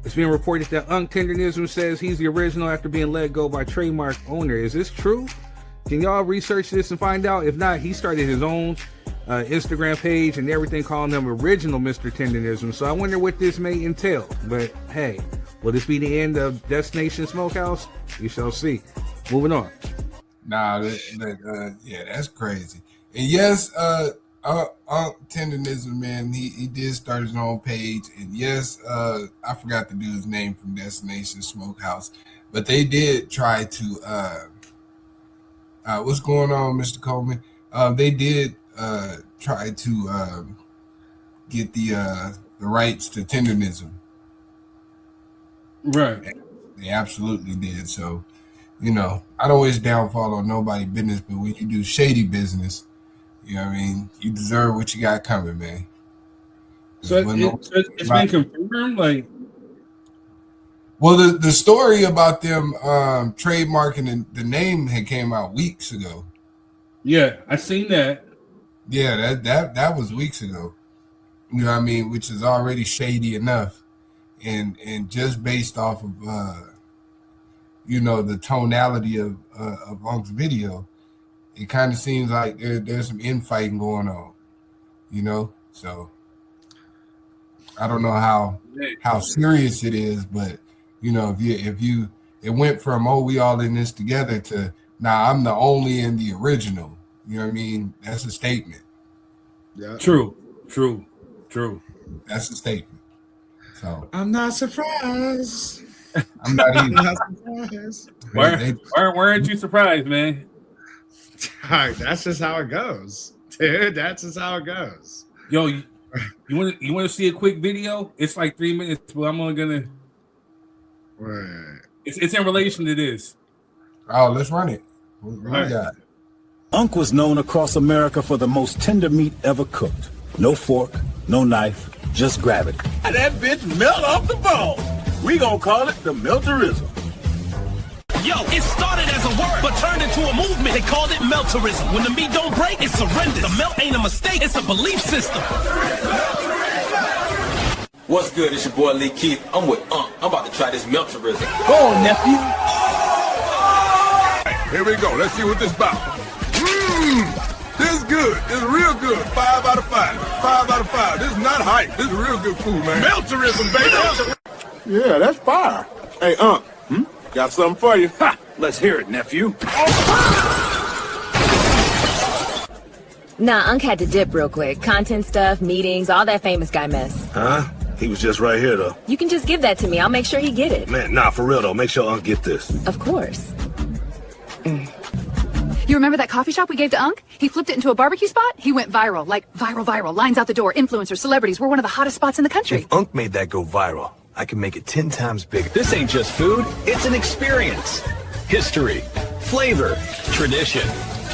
It's being reported that Tendernism says he's the original after being let go by trademark owner. Is this true? Can y'all research this and find out? If not, he started his own Instagram page and everything, calling him original Mr. Tendernism. So I wonder what this may entail. But hey, will this be the end of Destination Smokehouse? We shall see. Moving on. Nah, yeah, that's crazy. And yes, Tendernism, man, he did start his own page. And yes, I forgot the dude's name from Destination Smokehouse, but they did try to what's going on, Mr. Coleman? They did try to get the rights to Tendernism. Right. They absolutely did. So, you know, I don't always downfall on nobody's business, but when you do shady business, you know what I mean, you deserve what you got coming, man. So it's been confirmed, like. Well, the story about them trademarking the name had came out weeks ago. Yeah, I seen that. Yeah, that was weeks ago. You know what I mean? Which is already shady enough, and just based off of you know, the tonality of Unc's video, it kind of seems like there's some infighting going on. You know, so I don't know how serious it is, but you know, if you it went from we all in this together to I'm the only and the original. You know what I mean? That's a statement. Yeah. True. That's a statement. So I'm not surprised. I'm not even. I'm not surprised. Why aren't you surprised, man? That's just how it goes, dude. That's just how it goes. Yo, you want to see a quick video? It's like 3 minutes, but I'm only gonna. Right. It's in relation to this. Oh, let's run it. What we got? Unc was known across America for the most tender meat ever cooked. No fork, no knife, just gravity. And that bitch melt off the bone. We gonna call it the melterism. Yo, it started as a word, but turned into a movement. They called it melterism. When the meat don't break, it's surrender. The melt ain't a mistake, it's a belief system. What's good? It's your boy Lee Keith. I'm with Unc. I'm about to try this melterism. Go on, nephew. Here we go. Let's see what this about. This is good. This is real good. 5 out of 5. 5 out of 5. This is not hype. This is real good food, man. Melterism, baby. Yeah, that's fire. Hey, Unc. Got something for you. Ha! Let's hear it, nephew. Nah, Unc had to dip real quick. Content stuff, meetings, all that famous guy mess. Huh? He was just right here, though. You can just give that to me. I'll make sure he get it. Man, nah, for real, though. Make sure Unc get this. Of course. You remember that coffee shop we gave to Unc? He flipped it into a barbecue spot. He went viral, like viral. Lines out the door, influencers, celebrities. We're one of the hottest spots in the country. If Unc made that go viral, I can make it 10 times bigger. This ain't just food, it's an experience. History, flavor, tradition.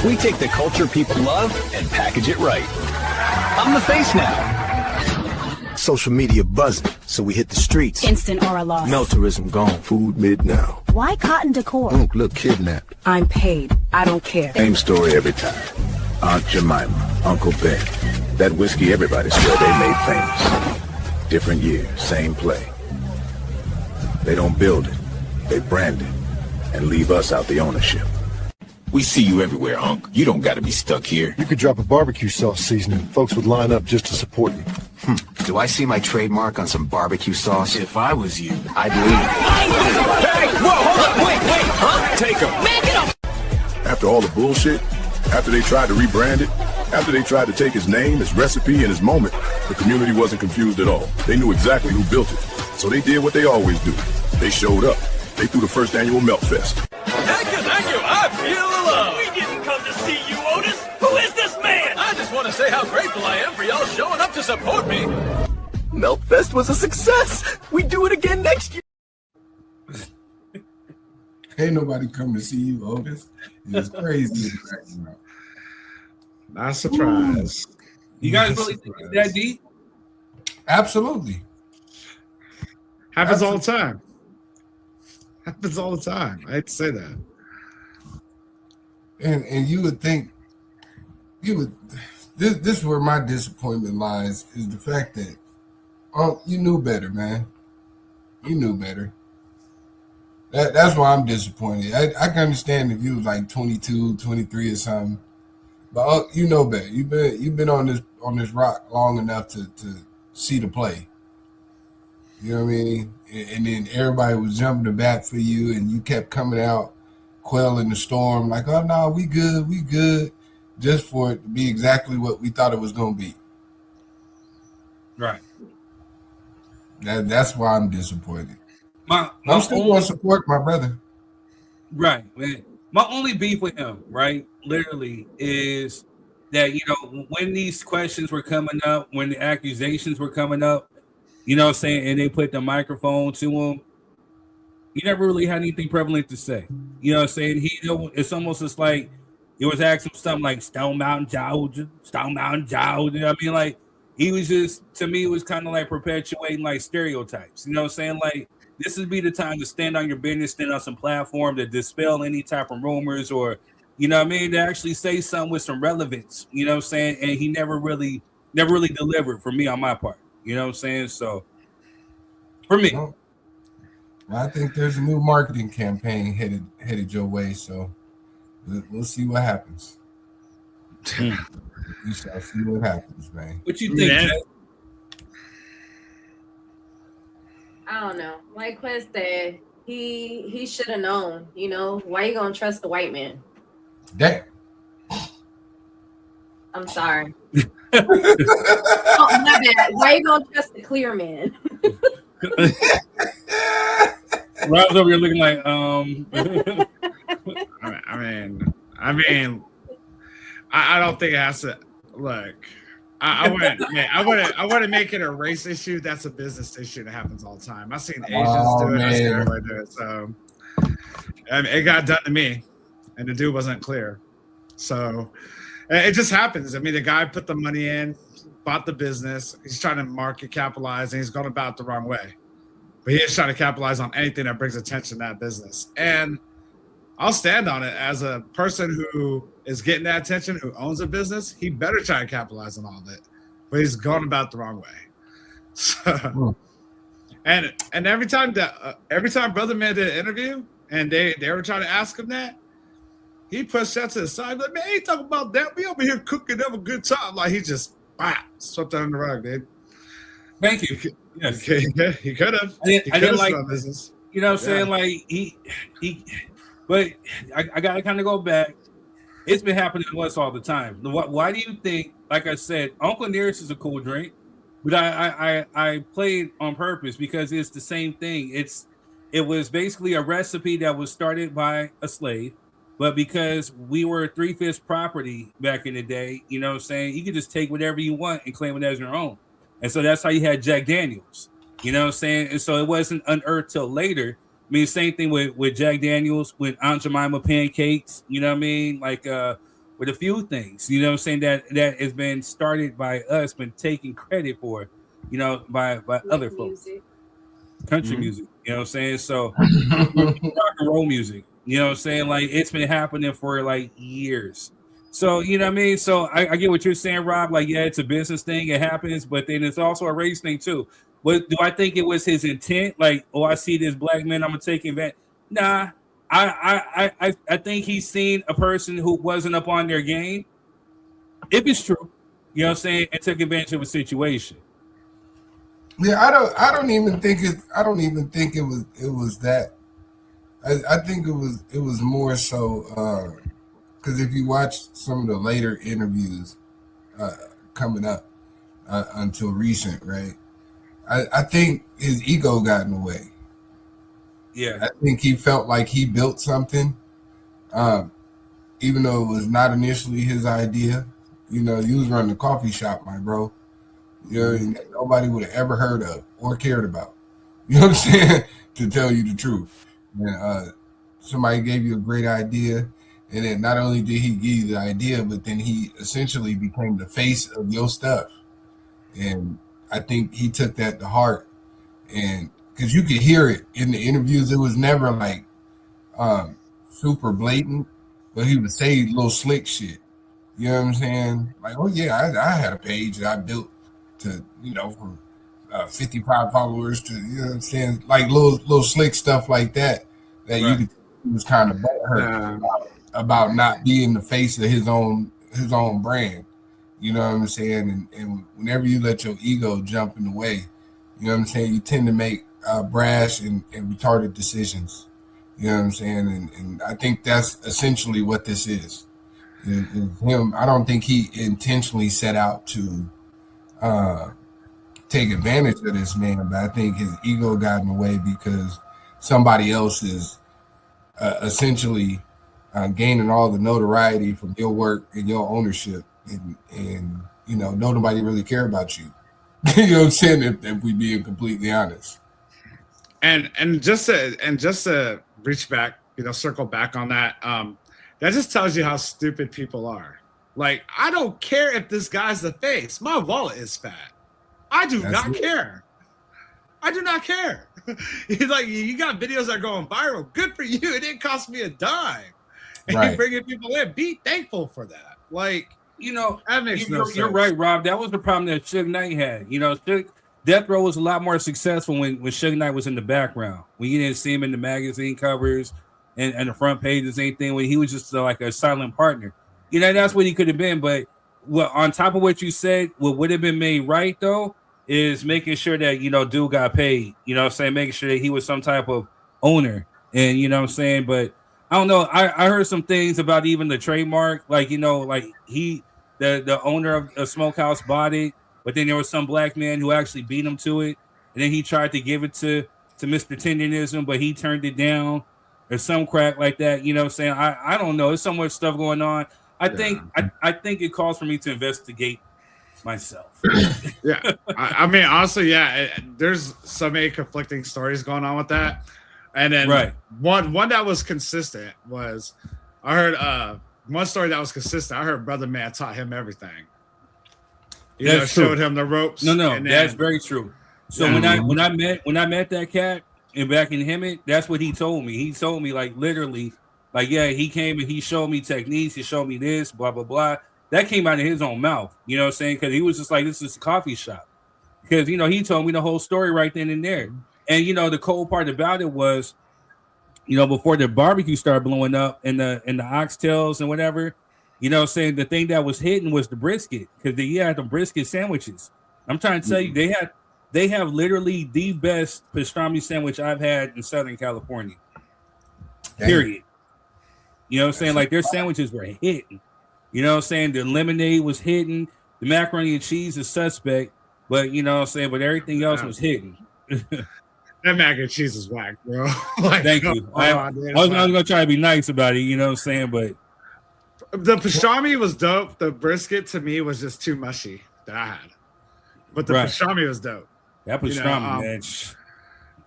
We take the culture people love and package it right. I'm the face now. Social media buzzing, so we hit the streets. Instant aura loss. Melterism gone. Food mid now. Why cotton decor? Unc look kidnapped. I'm paid. I don't care. Same story every time. Aunt Jemima, Uncle Ben. That whiskey everybody swear they made famous. Different year, same play. They don't build it, they brand it, and leave us out the ownership. We see you everywhere, Unc. You don't got to be stuck here. You could drop a barbecue sauce seasoning. Folks would line up just to support you. Do I see my trademark on some barbecue sauce? If I was you, I'd leave. Hey, whoa, hold up, wait, huh? Take him. Man, get up! After all the bullshit, after they tried to rebrand it, after they tried to take his name, his recipe, and his moment, the community wasn't confused at all. They knew exactly who built it. So they did what they always do. They showed up. They threw the first annual Melt Fest. Thank you. I feel the love. We didn't come to see you, Otis. Who is this man? I just want to say how grateful I am for y'all showing up to support me. Meltfest was a success. We do it again next year. Ain't nobody come to see you, Otis. It's crazy. Not surprised. You guys really think it's that deep? Absolutely. Happens all the time. Happens all the time. I hate to say that. And you would think this is where my disappointment lies, is the fact that you knew better, man. He knew better. That's why I'm disappointed. I can understand if you was like 22, 23 or something, but you know better. You've been on this rock long enough to see the play. You know what I mean? And then everybody was jumping the bat for you, and you kept coming out quelling the storm like, oh no, we good, just for it to be exactly what we thought it was going to be. Right. That's why I'm disappointed. I'm still going to support my brother. Right, man. My only beef with him, right, literally, is that, when these questions were coming up, when the accusations were coming up, and they put the microphone to him, he never really had anything prevalent to say. It's almost just like it was asking something like Stone Mountain, Georgia. I mean, like, he was just, to me, it was kind of like perpetuating like stereotypes. Like, this would be the time to stand on your business, stand on some platform to dispel any type of rumors or, to actually say something with some relevance, and he never really delivered for me on my part, So for me. Well, I think there's a new marketing campaign headed your way, so we'll see what happens. We shall see what happens, man. What you think, Jay? I don't know. Like Quest said, he should have known. Why you gonna trust the white man? Damn. I'm sorry. Oh, my bad. Why you gonna trust the clear man? Rob's over here looking like I don't think it has to look. I wouldn't make it a race issue. That's a business issue that happens all the time. I've seen Asians do it. I've seen everybody do it. So it got done to me, and the dude wasn't clear. So it just happens. I mean, the guy put the money in, bought the business. He's trying to market capitalize, and he's going about it the wrong way. But he is trying to capitalize on anything that brings attention to that business. And I'll stand on it as a person who is getting that attention, who owns a business. He better try to capitalize on all of it, but he's going about it the wrong way. So, and every time Brother Man did an interview and they were trying to ask him that, he pushed that to the side. Like, man, he ain't talking about that. We over here cooking, have a good time. Like, he just swept that under the rug, dude. Thank you. Yes. He could have. I didn't like business. Saying? Like he but I gotta kind of go back. It's been happening to us all the time. Why do you think, like I said, Uncle Nearest is a cool drink, but I played on purpose because it's the same thing. It was basically a recipe that was started by a slave, but because we were 3/5 property back in the day, you could just take whatever you want and claim it as your own. And so that's how you had Jack Daniels, And so it wasn't unearthed till later. I mean, same thing with Jack Daniels, with Aunt Jemima pancakes, Like with a few things, that has been started by us, been taken credit for, by other folks. Country music, So rock and roll music, Like it's been happening for like years. So, So I get what you're saying, Rob. Like, yeah, it's a business thing. It happens. But then it's also a race thing, too. But do I think it was his intent? Like, I see this black man, I'm going to take advantage. Nah, I think he's seen a person who wasn't up on their game. If it's true, and took advantage of a situation. Yeah, I don't even think it was that. I think it was more so because if you watch some of the later interviews coming up until recent, right? I think his ego got in the way. Yeah. I think he felt like he built something, even though it was not initially his idea. You was running a coffee shop, my bro. Nobody would have ever heard of or cared about. You know what I'm saying? To tell you the truth. And somebody gave you a great idea. And then not only did he give you the idea, but then he essentially became the face of your stuff. And I think he took that to heart. And because you could hear it in the interviews, it was never like super blatant, but he would say little slick shit. You know what I'm saying? Like, oh yeah, I had a page that I built to, for 55 followers to, you know what I'm saying, like little slick stuff like that you could, he was kind of butthurt about not being the face of his own brand. You know what I'm saying? And whenever you let your ego jump in the way, you know what I'm saying, you tend to make brash and retarded decisions. You know what I'm saying? And I think that's essentially what this is. Him, I don't think he intentionally set out to take advantage of this man, but I think his ego got in the way because somebody else is essentially gaining all the notoriety from your work and your ownership, and you know, nobody really care about you. You know what I'm saying? If we being completely honest. And just to reach back, you know, circle back on that, that just tells you how stupid people are. Like, I don't care if this guy's the face. My wallet is fat. I do not care. I do not care. He's like, you got videos that are going viral. Good for you. It didn't cost me a dime. And you're bringing people in. Be thankful for that. Like, you know, that makes no sense. You're right, Rob. That was the problem that Suge Knight had. You know, Death Row was a lot more successful when Suge Knight was in the background. When you didn't see him in the magazine covers and the front pages, anything. When he was just like a silent partner. You know, that's what he could have been. But on top of what you said, what would have been made right, though, is making sure that, you know, dude got paid. You know what I'm saying? Making sure that he was some type of owner. And, you know what I'm saying? But I don't know. I heard some things about even the trademark. Like, you know, like the owner of Smokehouse bought it. But then there was some black man who actually beat him to it. And then he tried to give it to Mr. Tendernism, but he turned it down or some crap like that. You know what I'm saying? I don't know. There's so much stuff going on. I think it calls for me to investigate myself. Yeah. I mean, honestly, yeah, there's so many conflicting stories going on with that. And then one that was consistent was, I heard one story that was consistent. I heard Brother Man taught him everything. You know, showed him the ropes. No, that's very true. So when I met that cat and back in Hemet, that's what he told me. He told me, like, literally, like, yeah, he came and he showed me techniques. He showed me this, blah, blah, blah. That came out of his own mouth. You know what I'm saying? Because he was just like, this is a coffee shop. Because, you know, he told me the whole story right then and there. And, you know, the cold part about it was, you know, before the barbecue started blowing up and the oxtails and whatever, you know what I'm saying, the thing that was hidden was the brisket. Because they had the brisket sandwiches. I'm trying to tell you, they have literally the best pastrami sandwich I've had in Southern California. Period. You know what I'm saying? Like, their sandwiches were hidden. You know what I'm saying? The lemonade was hidden. The macaroni and cheese is suspect. But, you know what I'm saying? But everything else was hidden. That mac and cheese is whack, bro. Like, thank you. I was going to try to be nice about it, you know what I'm saying? But the pastrami was dope. The brisket, to me, was just too mushy that I had. But the pastrami was dope. That pastrami, man.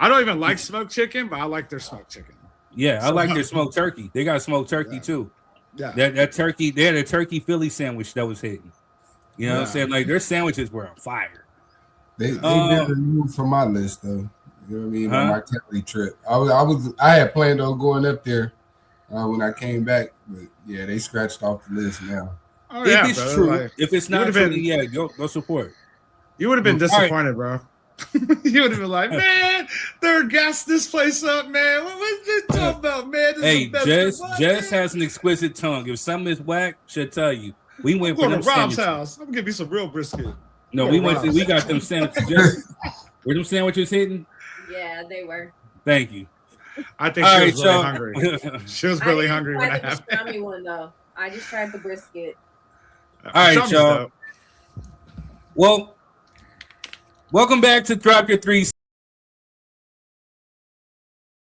I don't even like smoked chicken, but I like their smoked chicken. Yeah, I like their smoked turkey. They got smoked turkey too. Yeah, that turkey. They had a turkey Philly sandwich that was hidden. You know what I'm saying? Like, their sandwiches were on fire. They been removed from my list though. You know what I mean? On my Kelly trip, I had planned on going up there when I came back, but yeah, they scratched off the list now. Oh, yeah, if it's true, like, if it's not true, go support. You would have been disappointed, bro. You would have been like, man, they're gassed this place up, man. What's this talking about, man? This Jess has an exquisite tongue. If something is whack, she'll tell you. We went for them Rob's house. I'm gonna give you some real brisket. No, we got them sandwiches. Were them sandwiches hidden? Yeah, they were. Thank you. I think she was really hungry. She was really hungry when I had the pastrami one though. I just tried the brisket. All right, y'all. Well, welcome back to Drop Your 3